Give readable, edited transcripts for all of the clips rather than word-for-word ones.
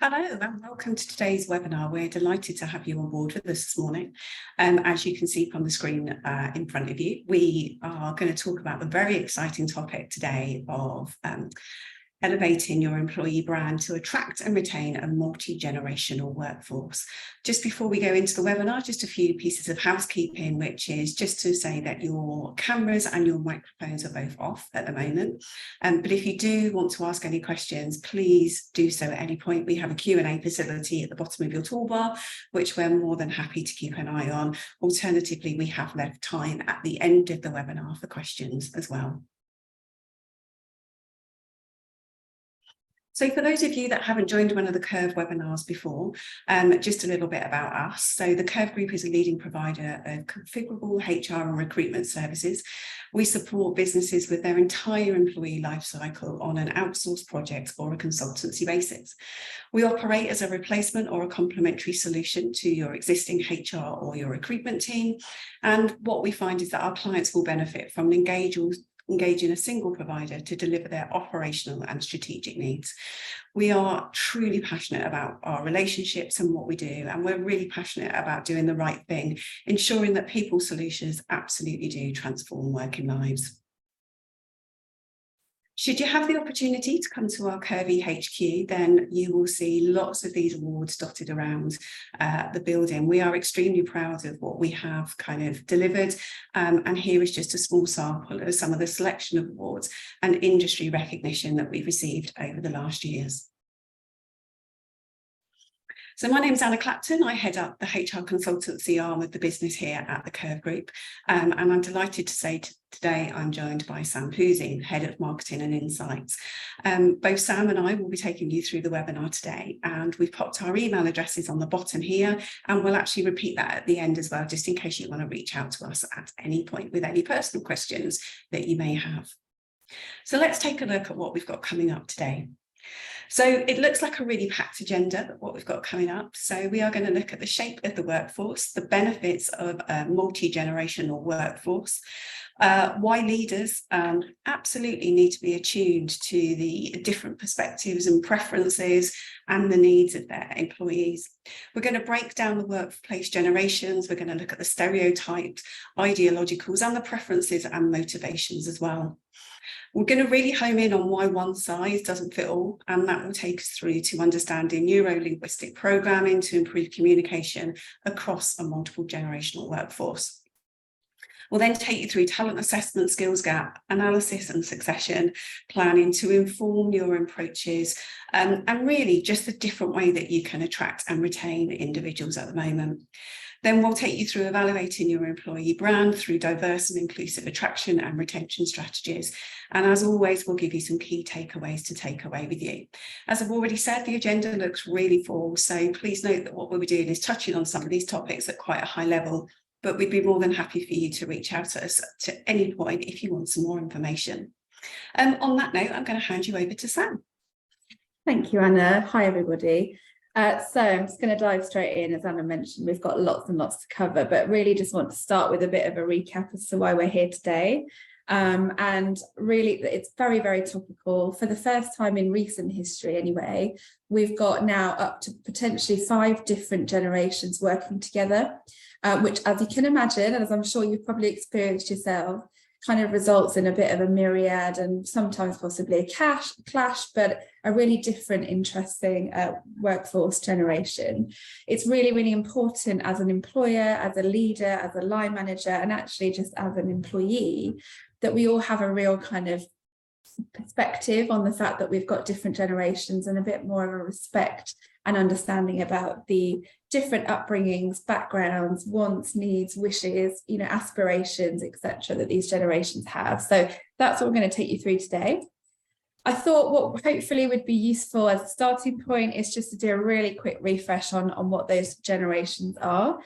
Hello and welcome to today's webinar. We're delighted to have you on board with us this morning. As you can see from the screen in front of you, we are going to talk about the very exciting topic today of elevating your employee brand to attract and retain a multi-generational workforce. Just before we go into the webinar, just a few pieces of housekeeping, which is just to say that your cameras and your microphones are both off at the moment. But if you do want to ask any questions, please do so at any point. We have a Q&A facility at the bottom of your toolbar, which we're more than happy to keep an eye on. Alternatively, we have left time at the end of the webinar for questions as well. So for those of you that haven't joined one of the Curve webinars before, just a little bit about us. So the Curve Group is a leading provider of configurable HR and recruitment services. We support businesses with their entire employee lifecycle on an outsourced project or a consultancy basis. We operate as a replacement or a complementary solution to your existing HR or your recruitment team. And what we find is that our clients will benefit from engaging a single provider to deliver their operational and strategic needs. We are truly passionate about our relationships and what we do, and we're really passionate about doing the right thing, ensuring that people's solutions absolutely do transform working lives. Should you have the opportunity to come to our Curve HQ, then you will see lots of these awards dotted around the building. We are extremely proud of what we have kind of delivered, and here is just a small sample of some of the selection of awards and industry recognition that we've received over the last years. So my name is Anna Clapton. I head up the HR consultancy arm of the business here at the Curve Group. And I'm delighted to say today I'm joined by Sam Poosey, Head of Marketing and Insights. Both Sam and I will be taking you through the webinar today, and we've popped our email addresses on the bottom here, and we'll actually repeat that at the end as well, just in case you want to reach out to us at any point with any personal questions that you may have. So let's take a look at what we've got coming up today. So it looks like a really packed agenda, what we've got coming up. So we are going to look at the shape of the workforce, the benefits of a multi-generational workforce, why leaders absolutely need to be attuned to the different perspectives and preferences and the needs of their employees. We're going to break down the workplace generations. We're going to look at the stereotypes, ideologicals, and the preferences and motivations as well. We're going to really home in on why one size doesn't fit all, and that will take us through to understanding neuro-linguistic programming to improve communication across a multiple generational workforce. We'll then take you through talent assessment, skills gap analysis and succession planning to inform your approaches, and really just the different way that you can attract and retain individuals at the moment. Then we'll take you through evaluating your employee brand through diverse and inclusive attraction and retention strategies. And as always, we'll give you some key takeaways to take away with you. As I've already said, the agenda looks really full, so please note that what we'll be doing is touching on some of these topics at quite a high level, but we'd be more than happy for you to reach out to us at any point if you want some more information. On that note, I'm going to hand you over to Sam. Thank you, Anna. Hi, everybody. So I'm just going to dive straight in. As Anna mentioned, we've got lots and lots to cover, but really just want to start with a bit of a recap as to why we're here today. And really, it's very, very topical. For the first time in recent history anyway, we've got now up to potentially 5 different generations working together, which, as you can imagine, and as I'm sure you've probably experienced yourself, kind of results in a bit of a myriad and sometimes possibly a clash, but a really different, interesting workforce generation. It's really, really important as an employer, as a leader, as a line manager, and actually just as an employee, that we all have a real kind of perspective on the fact that we've got different generations and a bit more of a respect and understanding about the different upbringings, backgrounds, wants, needs, wishes, aspirations, etc., that these generations have. So that's what we're going to take you through today. I thought what hopefully would be useful as a starting point is just to do a really quick refresh on what those generations are,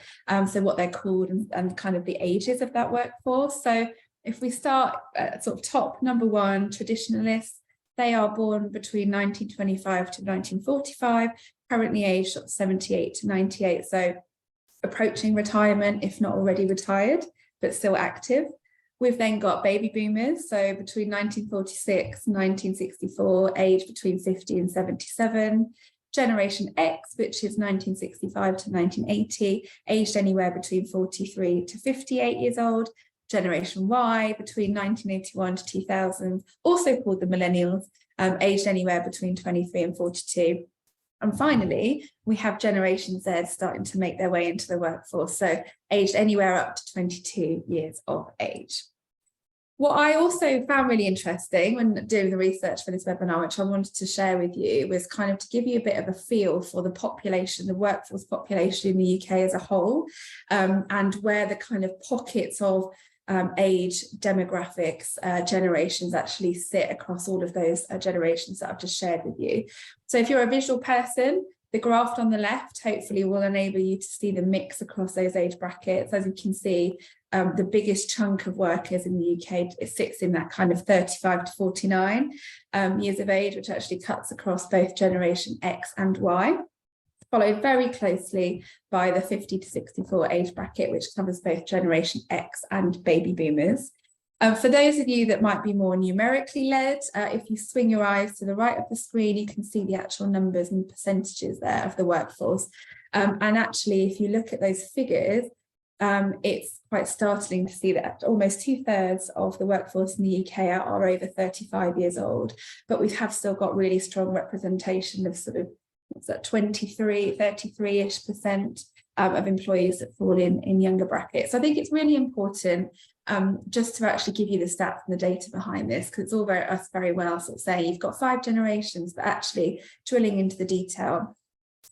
so what they're called and kind of the ages of that workforce. So if we start at sort of top number 1, traditionalists, they are born between 1925 to 1945, currently aged 78 to 98, so approaching retirement, if not already retired, but still active. We've then got baby boomers, so between 1946 and 1964, aged between 50 and 77. Generation X, which is 1965 to 1980, aged anywhere between 43 to 58 years old. Generation Y, between 1981 to 2000, also called the millennials, aged anywhere between 23 and 42. And finally, we have Generation Z starting to make their way into the workforce, so aged anywhere up to 22 years of age. What I also found really interesting when doing the research for this webinar, which I wanted to share with you, was kind of to give you a bit of a feel for the population, the workforce population in the UK as a whole, and where the kind of pockets of age, demographics, generations actually sit across all of those generations that I've just shared with you. So if you're a visual person, the graph on the left hopefully will enable you to see the mix across those age brackets. As you can see, the biggest chunk of workers in the UK, it sits in that kind of 35 to 49 years of age, which actually cuts across both Generation X and Y, followed very closely by the 50 to 64 age bracket, which covers both Generation X and baby boomers. For those of you that might be more numerically led, if you swing your eyes to the right of the screen, you can see the actual numbers and percentages there of the workforce. And actually, if you look at those figures, it's quite startling to see that almost 2/3 of the workforce in the UK are over 35 years old, but we have still got really strong representation of sort of, what's that, 33-ish% of employees that fall in younger brackets. So I think it's really important just to actually give you the stats and the data behind this, because it's all very well sort of saying you've got 5 generations, but actually drilling into the detail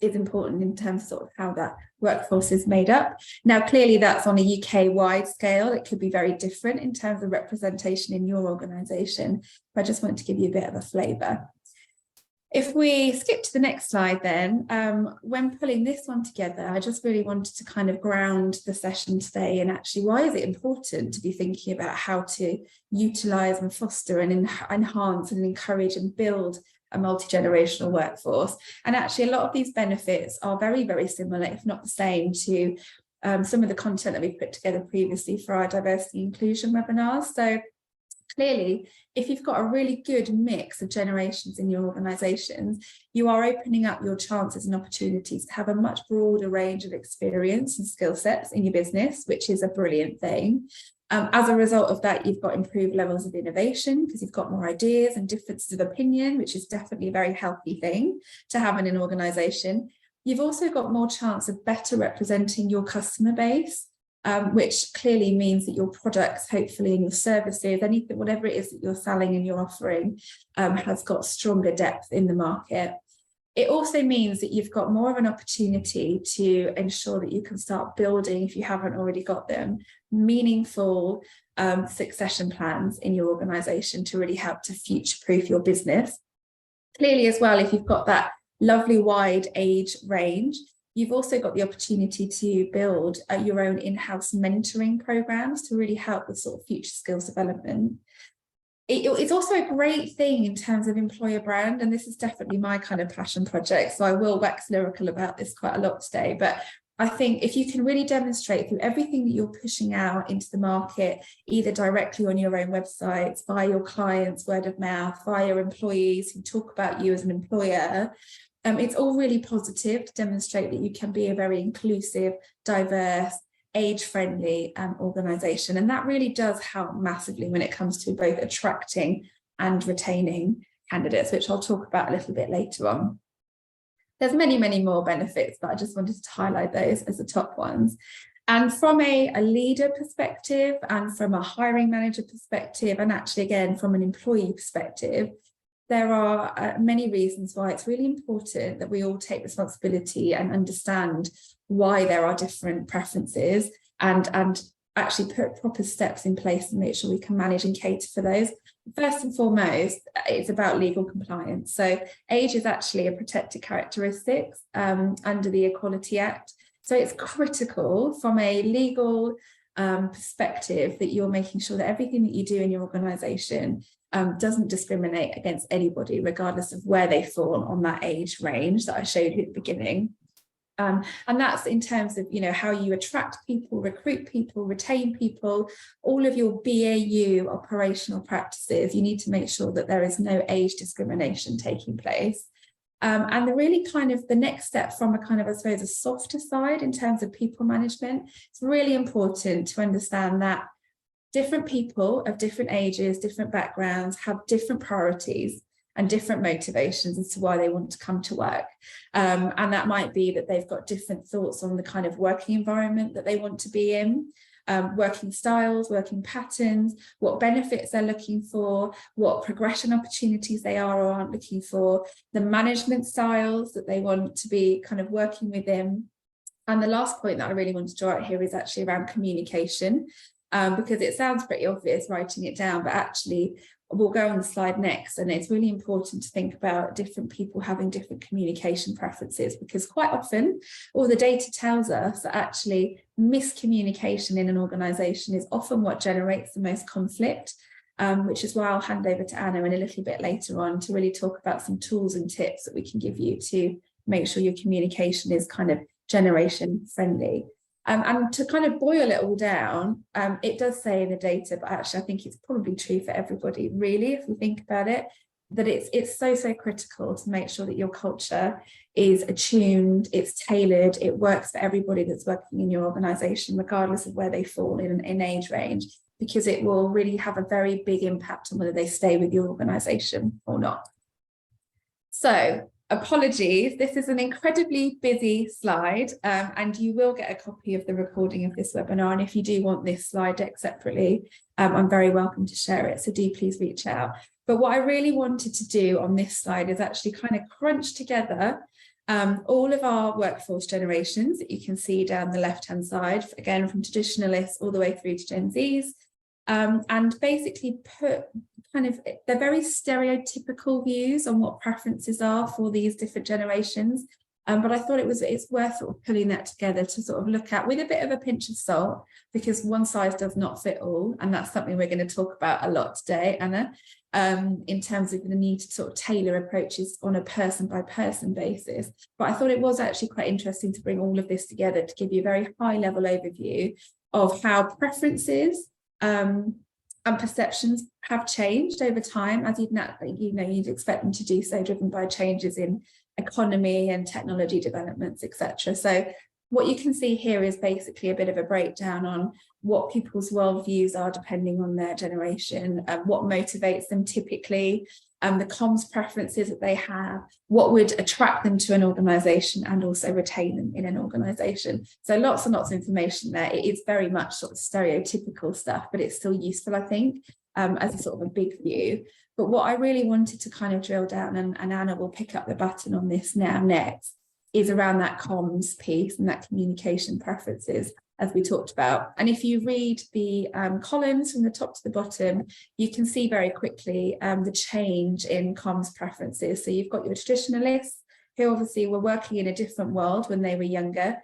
is important in terms of sort of how that workforce is made up. Now, clearly that's on a UK-wide scale. It could be very different in terms of representation in your organisation, but I just wanted to give you a bit of a flavour. If we skip to the next slide then, when pulling this one together, I just really wanted to kind of ground the session today, and actually why is it important to be thinking about how to utilise and foster and enhance and encourage and build a multi-generational workforce. And actually a lot of these benefits are very, very similar, if not the same, to some of the content that we've put together previously for our diversity inclusion webinars. So clearly, if you've got a really good mix of generations in your organisations, you are opening up your chances and opportunities to have a much broader range of experience and skill sets in your business, which is a brilliant thing. As a result of that, you've got improved levels of innovation because you've got more ideas and differences of opinion, which is definitely a very healthy thing to have in an organisation. You've also got more chance of better representing your customer base, which clearly means that your products, hopefully, and your services, anything, whatever it is that you're selling and you're offering, has got stronger depth in the market. It also means that you've got more of an opportunity to ensure that you can start building, if you haven't already got them, meaningful succession plans in your organisation to really help to future-proof your business. Clearly as well, if you've got that lovely wide age range, you've also got the opportunity to build your own in-house mentoring programs to really help with sort of future skills development. It's also a great thing in terms of employer brand, and this is definitely my kind of passion project, so I will wax lyrical about this quite a lot today, but I think if you can really demonstrate through everything that you're pushing out into the market, either directly on your own websites, via your clients, word of mouth, via your employees who talk about you as an employer, it's all really positive to demonstrate that you can be a very inclusive, diverse, age-friendly organisation. And that really does help massively when it comes to both attracting and retaining candidates, which I'll talk about a little bit later on. There's many, many more benefits, but I just wanted to highlight those as the top ones. And from a leader perspective and from a hiring manager perspective, and actually again from an employee perspective, there are many reasons why it's really important that we all take responsibility and understand why there are different preferences and actually put proper steps in place to make sure we can manage and cater for those. First and foremost, it's about legal compliance. So age is actually a protected characteristic under the Equality Act. So it's critical from a legal perspective that you're making sure that everything that you do in your organisation doesn't discriminate against anybody, regardless of where they fall on that age range that I showed you at the beginning. And that's in terms of, you know, how you attract people, recruit people, retain people, all of your BAU operational practices. You need to make sure that there is no age discrimination taking place. And the really kind of the next step from a kind of, I suppose, a softer side in terms of people management, it's really important to understand that different people of different ages, different backgrounds have different priorities and different motivations as to why they want to come to work. And that might be that they've got different thoughts on the kind of working environment that they want to be in, working styles, working patterns, what benefits they're looking for, what progression opportunities they are or aren't looking for, the management styles that they want to be kind of working within. And the last point that I really want to draw out here is actually around communication, because it sounds pretty obvious writing it down, but actually we'll go on the slide next, and it's really important to think about different people having different communication preferences, because quite often all the data tells us that actually miscommunication in an organisation is often what generates the most conflict, which is why I'll hand over to Anna in a little bit later on to really talk about some tools and tips that we can give you to make sure your communication is kind of generation friendly. And to kind of boil it all down, it does say in the data, but actually I think it's probably true for everybody, really, if we think about it, that it's so critical to make sure that your culture is attuned, it's tailored, it works for everybody that's working in your organisation, regardless of where they fall in age range, because it will really have a very big impact on whether they stay with your organisation or not. So, apologies, this is an incredibly busy slide, and you will get a copy of the recording of this webinar, and if you do want this slide deck separately, I'm very welcome to share it, so do please reach out. But what I really wanted to do on this slide is actually kind of crunch together all of our workforce generations that you can see down the left-hand side, again from traditionalists all the way through to Gen Zs, and basically put kind of, they're very stereotypical views on what preferences are for these different generations. But I thought it's worth sort of pulling that together to sort of look at with a bit of a pinch of salt, because one size does not fit all. And that's something we're going to talk about a lot today, Anna, in terms of the need to sort of tailor approaches on a person by person basis. But I thought it was actually quite interesting to bring all of this together to give you a very high level overview of how preferences and perceptions have changed over time, as you'd expect them to do so, driven by changes in economy and technology developments, etc. So what you can see here is basically a bit of a breakdown on what people's worldviews are depending on their generation, what motivates them typically, the comms preferences that they have, what would attract them to an organisation and also retain them in an organisation. So lots and lots of information there. It is very much sort of stereotypical stuff, but it's still useful, I think, as a sort of a big view. But what I really wanted to kind of drill down, and Anna will pick up the baton on this next, is around that comms piece and that communication preferences, as we talked about. And if you read the columns from the top to the bottom, you can see very quickly the change in comms preferences. So you've got your traditionalists, who obviously were working in a different world when they were younger,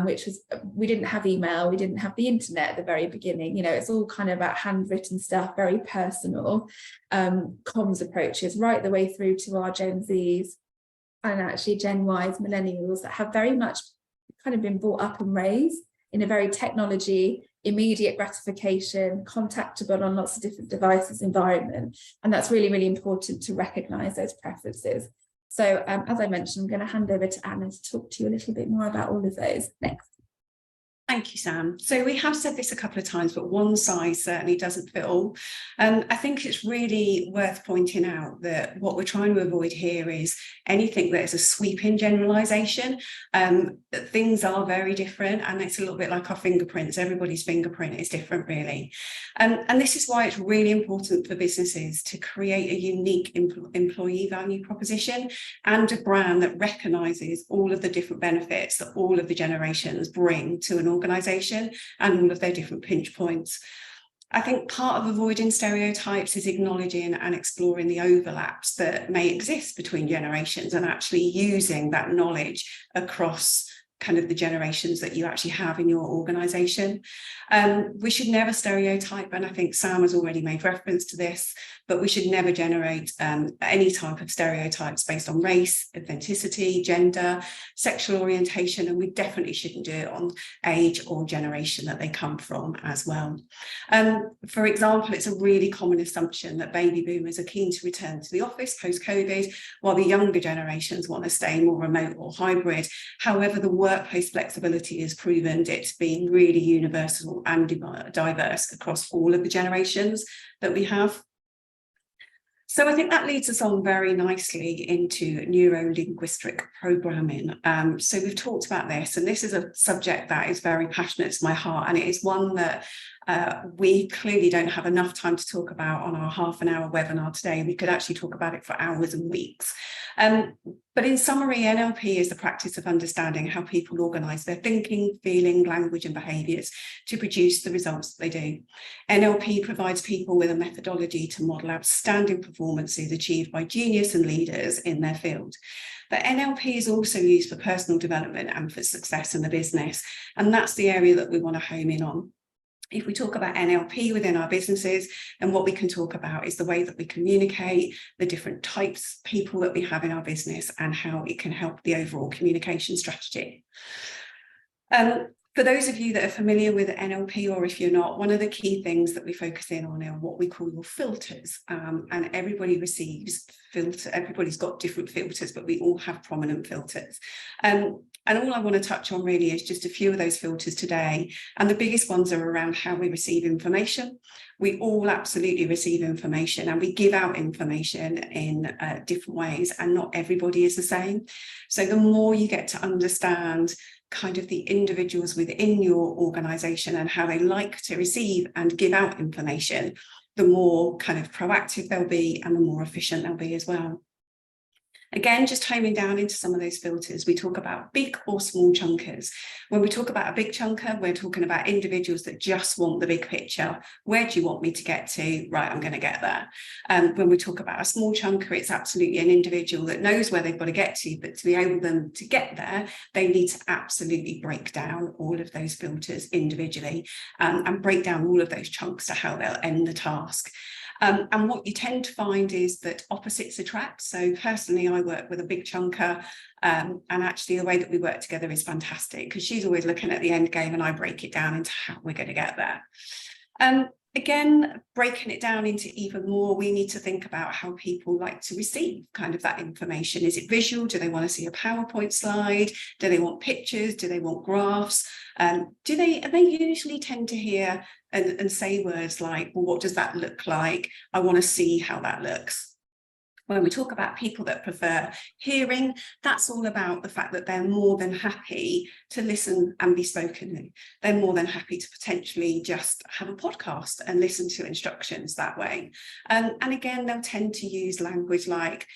which was, we didn't have email, we didn't have the internet at the very beginning. You know, it's all kind of about handwritten stuff, very personal comms approaches, right the way through to our Gen Zs and actually Gen Ys, millennials, that have very much kind of been brought up and raised in a very technology, immediate gratification, contactable on lots of different devices environment. And that's really, really important to recognise those preferences. So as I mentioned, I'm going to hand over to Anna to talk to you a little bit more about all of those next. Thank you, Sam. So we have said this a couple of times, but one size certainly doesn't fit all. I think it's really worth pointing out that what we're trying to avoid here is anything that is a sweeping generalisation. Things are very different, and it's a little bit like our fingerprints. Everybody's fingerprint is different, really. And this is why it's really important for businesses to create a unique employee value proposition and a brand that recognises all of the different benefits that all of the generations bring to an organisation and all of their different pinch points. I think part of avoiding stereotypes is acknowledging and exploring the overlaps that may exist between generations and actually using that knowledge across kind of the generations that you actually have in your organisation. We should never stereotype, and I think Sam has already made reference to this, but we should never generate any type of stereotypes based on race, ethnicity, gender, sexual orientation, and we definitely shouldn't do it on age or generation that they come from as well. For example, it's a really common assumption that baby boomers are keen to return to the office post-COVID, while the younger generations want to stay more remote or hybrid. However, the workplace flexibility has proven it to be really universal and diverse across all of the generations that we have. So I think that leads us on very nicely into neuro-linguistic programming. So we've talked about this, and this is a subject that is very passionate to my heart, and it is one that we clearly don't have enough time to talk about on our half-an-hour webinar today. We could actually talk about it for hours and weeks. But in summary, NLP is the practice of understanding how people organise their thinking, feeling, language and behaviours to produce the results that they do. NLP provides people with a methodology to model outstanding performances achieved by genius and leaders in their field. But NLP is also used for personal development and for success in the business, and that's the area that we want to home in on. If we talk about NLP within our businesses, then what we can talk about is the way that we communicate, the different types of people that we have in our business, and how it can help the overall communication strategy. For those of you that are familiar with NLP, or if you're not, one of the key things that we focus in on are what we call your filters. And everybody receives filters, everybody's got different filters, but we all have prominent filters. And all I want to touch on really is just a few of those filters today. And the biggest ones are around how we receive information. We all absolutely receive information, and we give out information in different ways, and not everybody is the same. So the more you get to understand kind of the individuals within your organisation and how they like to receive and give out information, the more kind of proactive they'll be and the more efficient they'll be as well. Again, just homing down into some of those filters, we talk about big or small chunkers. When we talk about a big chunker, we're talking about individuals that just want the big picture. Where do you want me to get to? Right, I'm going to get there. When we talk about a small chunker, it's absolutely an individual that knows where they've got to get to, but to be able them to get there, they need to absolutely break down all of those filters individually, and break down all of those chunks to how they'll end the task. And what you tend to find is that opposites attract. So personally, I work with a big chunker, and actually the way that we work together is fantastic, because she's always looking at the end game and I break it down into how we're going to get there. Again, breaking it down into even more, we need to think about how people like to receive kind of that information. Is it visual? Do they want to see a PowerPoint slide? Do they want pictures? Do they want graphs? Do they usually tend to hear and say words like, well, what does that look like? I want to see how that looks. When we talk about people that prefer hearing, that's all about the fact that they're more than happy to listen and be spoken to. They're more than happy to potentially just have a podcast and listen to instructions that way. And again, they'll tend to use language like,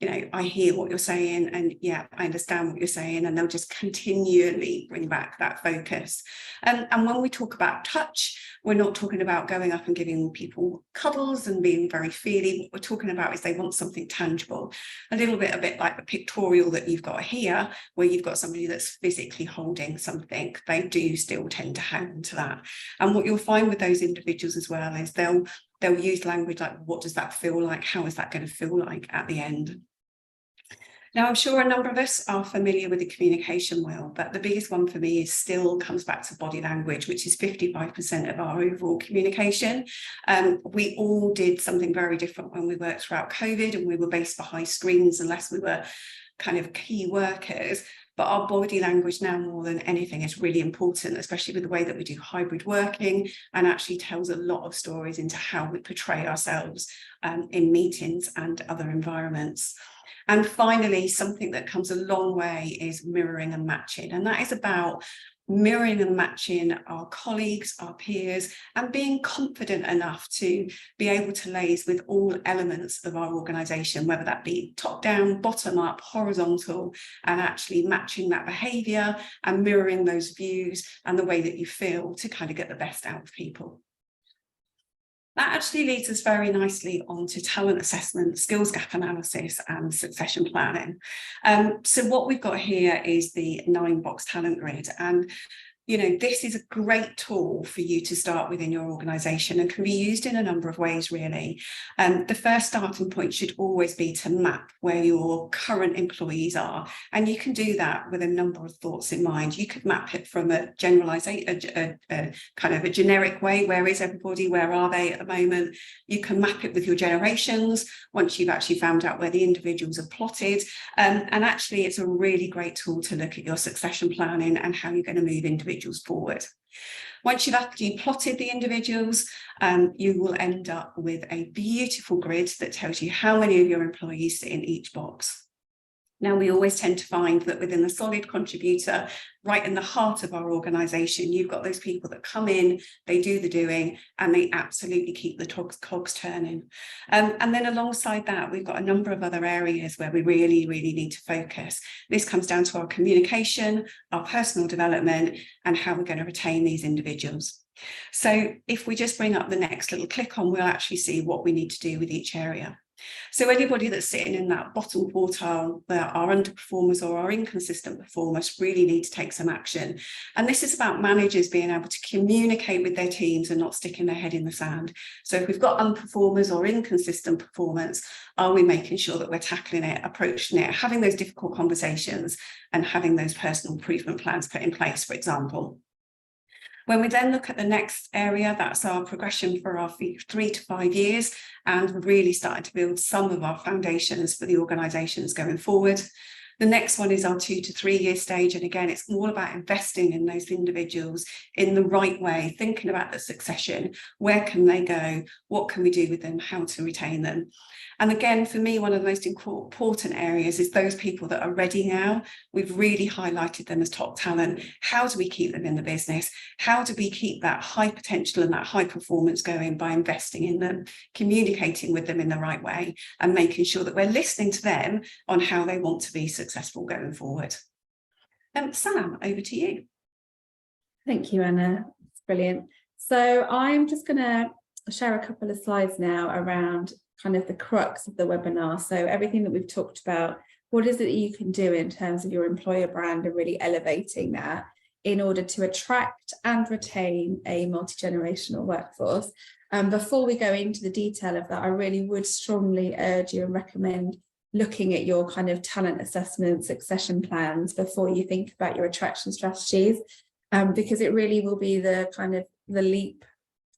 you know, I hear what you're saying, and yeah, I understand what you're saying, and they'll just continually bring back that focus. And when we talk about touch, we're not talking about going up and giving people cuddles and being very feely. What we're talking about is they want something tangible, a bit like the pictorial that you've got here, where you've got somebody that's physically holding something. They do still tend to hang on to that. And what you'll find with those individuals as well is they'll use language like, what does that feel like? How is that going to feel like at the end? Now, I'm sure a number of us are familiar with the communication wheel, but the biggest one for me still comes back to body language, which is 55% of our overall communication. We all did something very different when we worked throughout COVID, and we were based behind screens unless we were kind of key workers. But our body language now, more than anything, is really important, especially with the way that we do hybrid working, and actually tells a lot of stories into how we portray ourselves in meetings and other environments. And finally, something that comes a long way is mirroring and matching. And that is about mirroring and matching our colleagues, our peers, and being confident enough to be able to liaise with all elements of our organisation, whether that be top down, bottom up, horizontal, and actually matching that behaviour and mirroring those views and the way that you feel to kind of get the best out of people. That actually leads us very nicely onto talent assessment, skills gap analysis and succession planning. So what we've got here is the 9-box talent grid, and this is a great tool for you to start within your organisation and can be used in a number of ways, really. The first starting point should always be to map where your current employees are. And you can do that with a number of thoughts in mind. You could map it from a generalisation, a kind of a generic way. Where is everybody? Where are they at the moment? You can map it with your generations once you've actually found out where the individuals are plotted. And actually, it's a really great tool to look at your succession planning and how you're going to move individuals forward. Once you've actually plotted the individuals, you will end up with a beautiful grid that tells you how many of your employees sit in each box. Now, we always tend to find that within the solid contributor, right in the heart of our organisation, you've got those people that come in, they do the doing, and they absolutely keep the cogs turning. And then alongside that, we've got a number of other areas where we really, really need to focus. This comes down to our communication, our personal development, and how we're going to retain these individuals. So if we just bring up the next little click on, we'll actually see what we need to do with each area. So anybody that's sitting in that bottom quartile, that are underperformers or are inconsistent performers, really need to take some action. And this is about managers being able to communicate with their teams and not sticking their head in the sand. So if we've got underperformers or inconsistent performance, are we making sure that we're tackling it, approaching it, having those difficult conversations and having those personal improvement plans put in place, for example? When we then look at the next area, that's our progression for our 3 to 5 years, and we're really starting to build some of our foundations for the organisations going forward. The next one is our 2 to 3 year stage. And again, it's all about investing in those individuals in the right way, thinking about the succession. Where can they go? What can we do with them? How to retain them? And again, for me, one of the most important areas is those people that are ready now. We've really highlighted them as top talent. How do we keep them in the business? How do we keep that high potential and that high performance going by investing in them, communicating with them in the right way, and making sure that we're listening to them on how they want to be successful going forward. Sam, over to you. Thank you, Anna. It's brilliant. So I'm just going to share a couple of slides now around kind of the crux of the webinar. So everything that we've talked about, what is it that you can do in terms of your employer brand and really elevating that in order to attract and retain a multi-generational workforce. Before we go into the detail of that, I really would strongly urge you and recommend looking at your kind of talent assessment, succession plans before you think about your attraction strategies, because it really will be the kind of the leap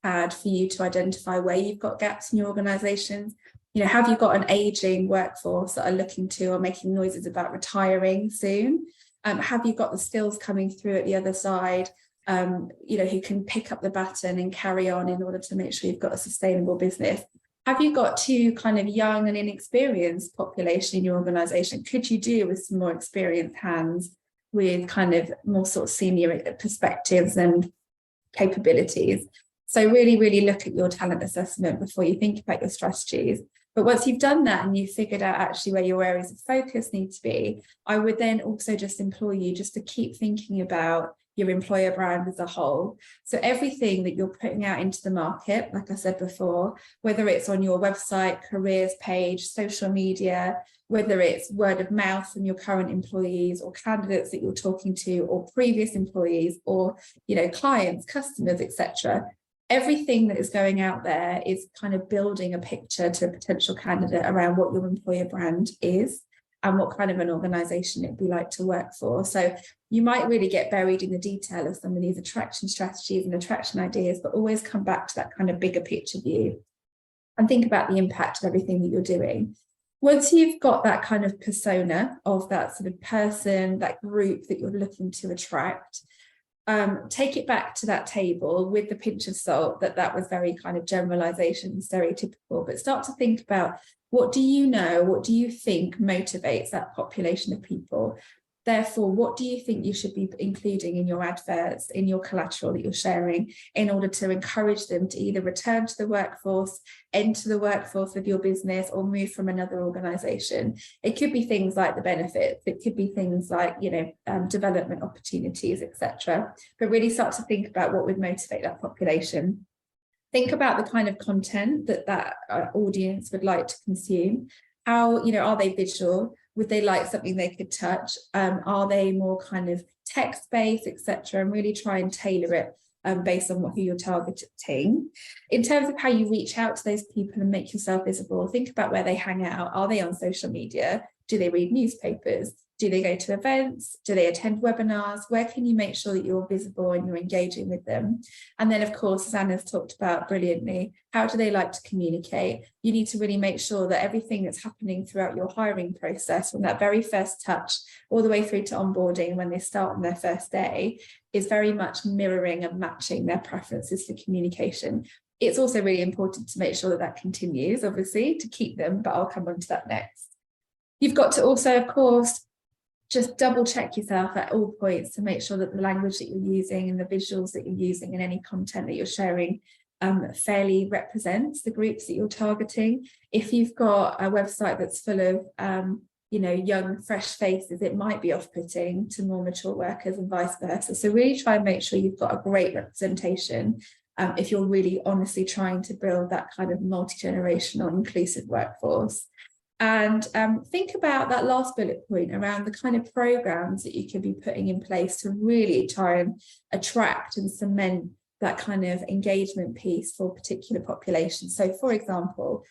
pad for you to identify where you've got gaps in your organizations. Have you got an aging workforce that are looking to or making noises about retiring soon? Have you got the skills coming through at the other side, who can pick up the baton and carry on in order to make sure you've got a sustainable business? Have you got too kind of young and inexperienced population in your organization? Could you do with some more experienced hands with kind of more sort of senior perspectives and capabilities? So really, really look at your talent assessment before you think about your strategies. But once you've done that and you've figured out actually where your areas of focus need to be, I would then also just implore you just to keep thinking about your employer brand as a whole. So everything that you're putting out into the market, like I said before, whether it's on your website, careers page, social media, whether it's word of mouth from your current employees or candidates that you're talking to or previous employees or, clients, customers, etc. Everything that is going out there is kind of building a picture to a potential candidate around what your employer brand is and what kind of an organization it'd be like to work for. So you might really get buried in the detail of some of these attraction strategies and attraction ideas, but always come back to that kind of bigger picture view and think about the impact of everything that you're doing. Once you've got that kind of persona of that sort of person, that group that you're looking to attract, take it back to that table with the pinch of salt that was very kind of generalization and stereotypical, but start to think about what do you know, what do you think motivates that population of people? Therefore, what do you think you should be including in your adverts, in your collateral that you're sharing in order to encourage them to either return to the workforce, enter the workforce of your business or move from another organization? It could be things like the benefits, it could be things like, development opportunities, etc. But really start to think about what would motivate that population. Think about the kind of content that audience would like to consume. How, are they visual? Would they like something they could touch? Are they more kind of text-based, etc.? And really try and tailor it based on who you're targeting. In terms of how you reach out to those people and make yourself visible, think about where they hang out. Are they on social media? Do they read newspapers? Do they go to events? Do they attend webinars? Where can you make sure that you're visible and you're engaging with them? And then, of course, as Anna's talked about brilliantly, how do they like to communicate? You need to really make sure that everything that's happening throughout your hiring process, from that very first touch all the way through to onboarding when they start on their first day, is very much mirroring and matching their preferences for communication. It's also really important to make sure that that continues, obviously, to keep them, but I'll come on to that next. You've got to also, of course, just double check yourself at all points to make sure that the language that you're using and the visuals that you're using and any content that you're sharing fairly represents the groups that you're targeting. If you've got a website that's full of young, fresh faces, it might be off-putting to more mature workers and vice versa. So really try and make sure you've got a great representation if you're really honestly trying to build that kind of multi-generational inclusive workforce. And think about that last bullet point around the kind of programs that you could be putting in place to really try and attract and cement that kind of engagement piece for particular populations. So, for example,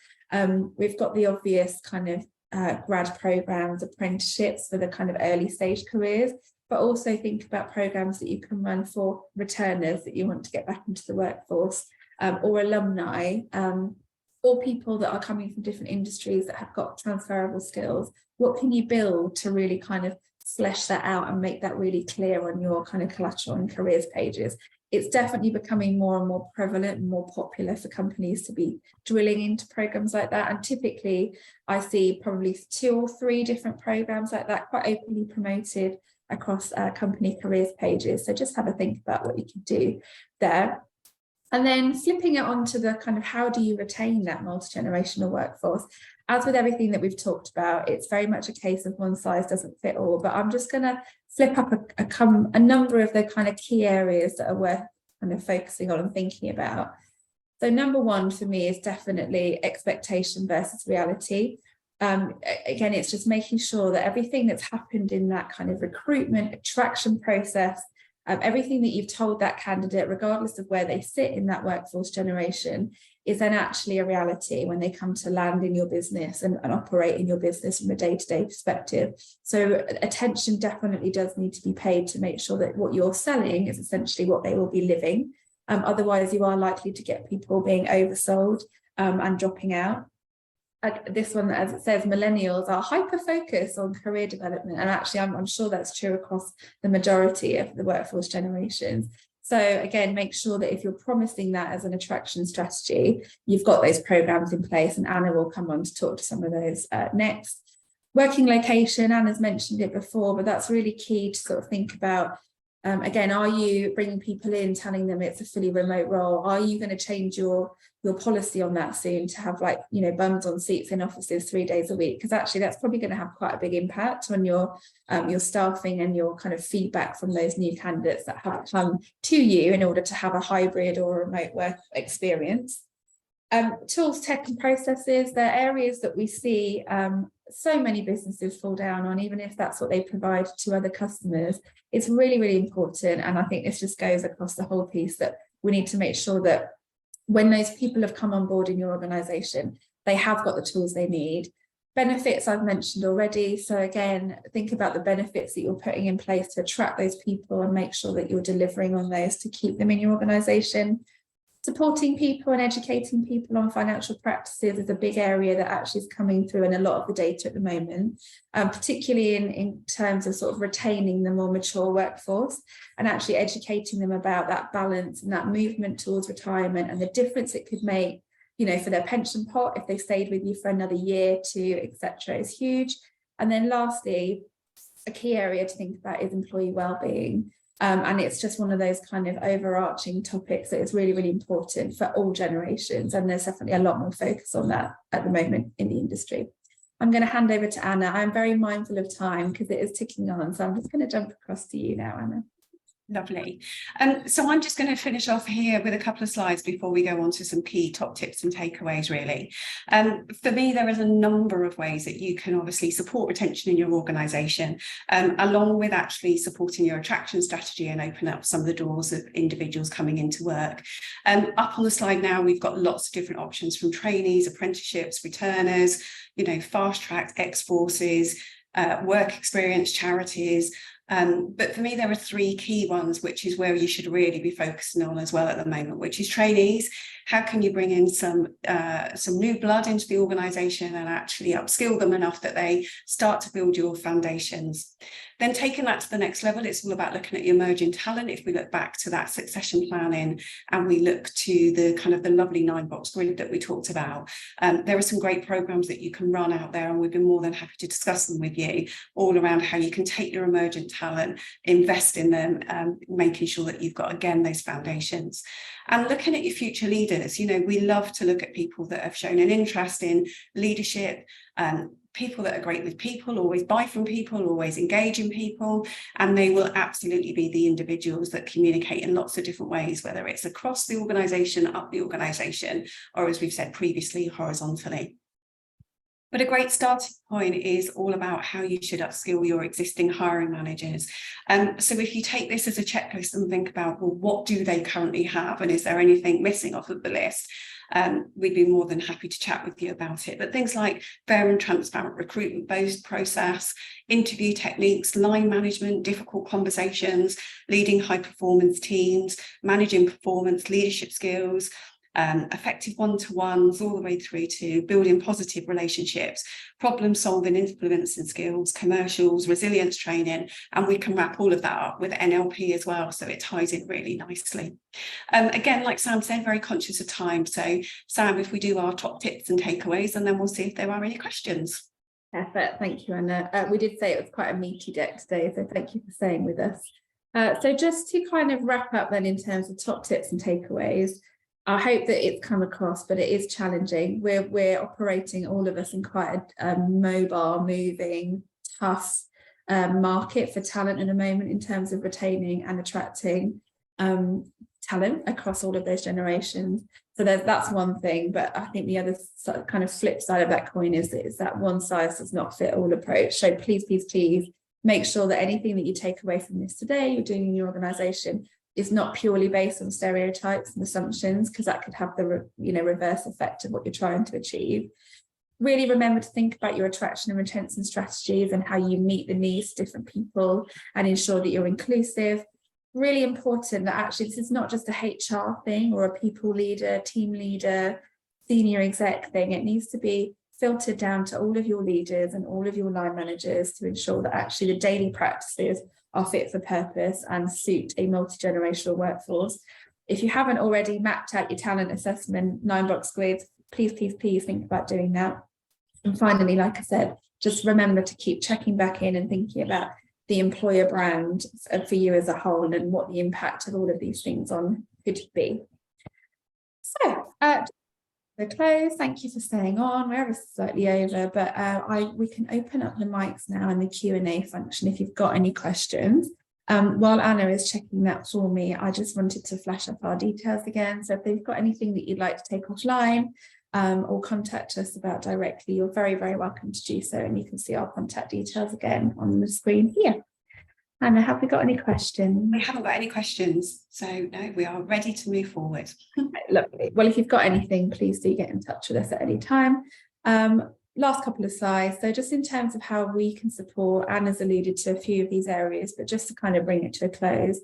we've got the obvious kind of grad programs, apprenticeships for the kind of early stage careers, but also think about programs that you can run for returners that you want to get back into the workforce, or alumni, or people that are coming from different industries that have got transferable skills. What can you build to really kind of flesh that out and make that really clear on your kind of collateral and careers pages? It's definitely becoming more and more prevalent and more popular for companies to be drilling into programs like that. And typically I see probably 2 or 3 different programs like that quite openly promoted across company careers pages. So just have a think about what you can do there. And then flipping it onto the kind of how do you retain that multi-generational workforce? As with everything that we've talked about, it's very much a case of one size doesn't fit all, but I'm just going to flip up a number of the kind of key areas that are worth kind of focusing on and thinking about. So number 1 for me is definitely expectation versus reality. Again, it's just making sure that everything that's happened in that kind of recruitment, attraction process, everything that you've told that candidate, regardless of where they sit in that workforce generation, is then actually a reality when they come to land in your business and operate in your business from a day-to-day perspective. So attention definitely does need to be paid to make sure that what you're selling is essentially what they will be living. Otherwise, you are likely to get people being oversold and dropping out. This one, as it says, millennials are hyper-focused on career development. And actually, I'm sure that's true across the majority of the workforce generations. So again, make sure that if you're promising that as an attraction strategy, you've got those programs in place, and Anna will come on to talk to some of those next. Working location, Anna's mentioned it before, but that's really key to sort of think about. Again, are you bringing people in, telling them it's a fully remote role? Are you going to change your policy on that soon to have, like, bums on seats in offices 3 days a week? Because actually that's probably going to have quite a big impact on your staffing and your kind of feedback from those new candidates that have come to you in order to have a hybrid or remote work experience. Tools, tech and processes, they're areas that we see so many businesses fall down on, even if that's what they provide to other customers. It's really, really important. And I think this just goes across the whole piece, that we need to make sure that when those people have come on board in your organization, they have got the tools they need. Benefits I've mentioned already. So again, think about the benefits that you're putting in place to attract those people and make sure that you're delivering on those to keep them in your organization. Supporting people and educating people on financial practices is a big area that actually is coming through in a lot of the data at the moment, particularly in terms of sort of retaining the more mature workforce and actually educating them about that balance and that movement towards retirement and the difference it could make, for their pension pot if they stayed with you for another year, 2, etc. is huge. And then lastly, a key area to think about is employee well-being. And it's just one of those kind of overarching topics that is really, really important for all generations. And there's definitely a lot more focus on that at the moment in the industry. I'm going to hand over to Anna. I'm very mindful of time because it is ticking on. So I'm just going to jump across to you now, Anna. Lovely. So I'm just going to finish off here with a couple of slides before we go on to some key top tips and takeaways, really. For me, there is a number of ways that you can obviously support retention in your organisation, along with actually supporting your attraction strategy and open up some of the doors of individuals coming into work. Up on the slide now, we've got lots of different options from trainees, apprenticeships, returners, fast-tracked ex-forces, work experience, charities. But for me, there are three key ones, which is where you should really be focusing on as well at the moment, which is trainees. How can you bring in some new blood into the organisation and actually upskill them enough that they start to build your foundations? Then taking that to the next level, it's all about looking at your emerging talent. If we look back to that succession planning and we look to the kind of the lovely 9-box grid that we talked about, there are some great programs that you can run out there, and we've been more than happy to discuss them with you, all around how you can take your emergent talent, invest in them, making sure that you've got, again, those foundations. And looking at your future leaders, we love to look at people that have shown an interest in leadership, people that are great with people, always buy from people, always engage in people, and they will absolutely be the individuals that communicate in lots of different ways, whether it's across the organisation, up the organisation, or as we've said previously, horizontally. But a great starting point is all about how you should upskill your existing hiring managers. So if you take this as a checklist and think about, well, what do they currently have? And is there anything missing off of the list? We'd be more than happy to chat with you about it. But things like fair and transparent recruitment process, interview techniques, line management, difficult conversations, leading high performance teams, managing performance, leadership skills, effective one-to-ones, all the way through to building positive relationships, problem solving, influencing skills, commercials, resilience training, and we can wrap all of that up with NLP as well, so it ties in really nicely. Again, like Sam said, very conscious of time, so Sam, if we do our top tips and takeaways, and then we'll see if there are any questions. Perfect, thank you, Anna. We did say it was quite a meaty deck today, so thank you for staying with us. So just to kind of wrap up then in terms of top tips and takeaways, I hope that it's come across, but it is challenging. We're operating, all of us, in quite a mobile, moving, tough market for talent at the moment in terms of retaining and attracting talent across all of those generations. So that's one thing, but I think the other kind of flip side of that coin is that one size does not fit all approach. So please, please, please make sure that anything that you take away from this today, you're doing in your organisation, is not purely based on stereotypes and assumptions, because that could have the reverse effect of what you're trying to achieve. Really remember to think about your attraction and retention strategies and how you meet the needs of different people and ensure that you're inclusive. Really important that actually this is not just a HR thing or a people leader, team leader, senior exec thing. It needs to be filtered down to all of your leaders and all of your line managers to ensure that actually the daily practices are fit for purpose and suit a multi-generational workforce. If you haven't already mapped out your talent assessment 9-box grids, please, please, please think about doing that. And finally, like I said, just remember to keep checking back in and thinking about the employer brand for you as a whole and what the impact of all of these things on could be. So, to close, thank you for staying on. We're ever slightly over, but we can open up the mics now in the Q&A function if you've got any questions. While Anna is checking that for me, I just wanted to flash up our details again. So if they've got anything that you'd like to take offline or contact us about directly, you're very, very welcome to do so. And you can see our contact details again on the screen here. Anna, have we got any questions? We haven't got any questions, so no, we are ready to move forward. Lovely. Well, if you've got anything, please do get in touch with us at any time. Last couple of slides. So just in terms of how we can support, Anna's alluded to a few of these areas, but just to kind of bring it to a close,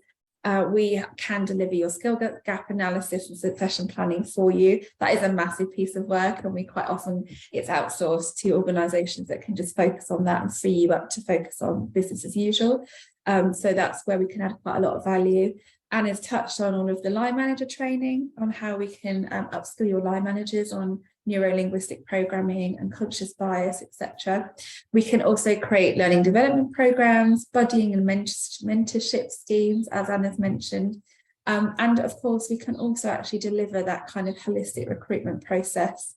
we can deliver your skill gap analysis and succession planning for you. That is a massive piece of work, and we quite often, it's outsourced to organisations that can just focus on that and free you up to focus on business as usual. So that's where we can add quite a lot of value. Anna's touched on all of the line manager training, on how we can upskill your line managers on neuro-linguistic programming and conscious bias, etc. We can also create learning development programs, buddying and mentorship schemes, as Anna's mentioned. And of course, we can also actually deliver that kind of holistic recruitment process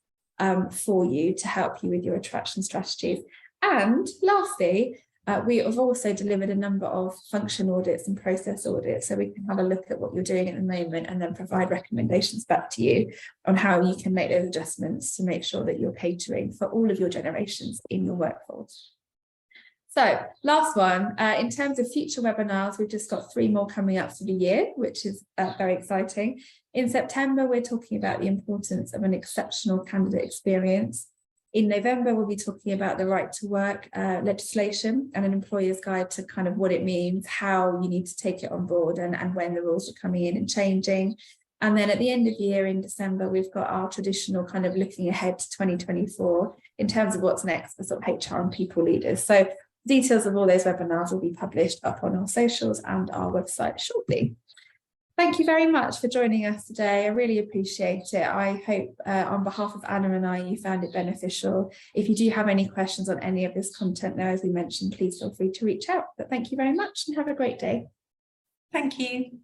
for you to help you with your attraction strategies. And lastly, We have also delivered a number of function audits and process audits, so we can have a look at what you're doing at the moment and then provide recommendations back to you on how you can make those adjustments to make sure that you're catering for all of your generations in your workforce. So last one, in terms of future webinars, we've just got 3 more coming up for the year, which is very exciting. In September, we're talking about the importance of an exceptional candidate experience. In November, we'll be talking about the right to work legislation and an employer's guide to kind of what it means, how you need to take it on board and when the rules are coming in and changing. And then at the end of the year in December, we've got our traditional kind of looking ahead to 2024 in terms of what's next for sort of HR and people leaders. So details of all those webinars will be published up on our socials and our website shortly. Thank you very much for joining us today. I really appreciate it. I hope on behalf of Anna and I, you found it beneficial. If you do have any questions on any of this content now, as we mentioned, please feel free to reach out. But thank you very much and have a great day. Thank you.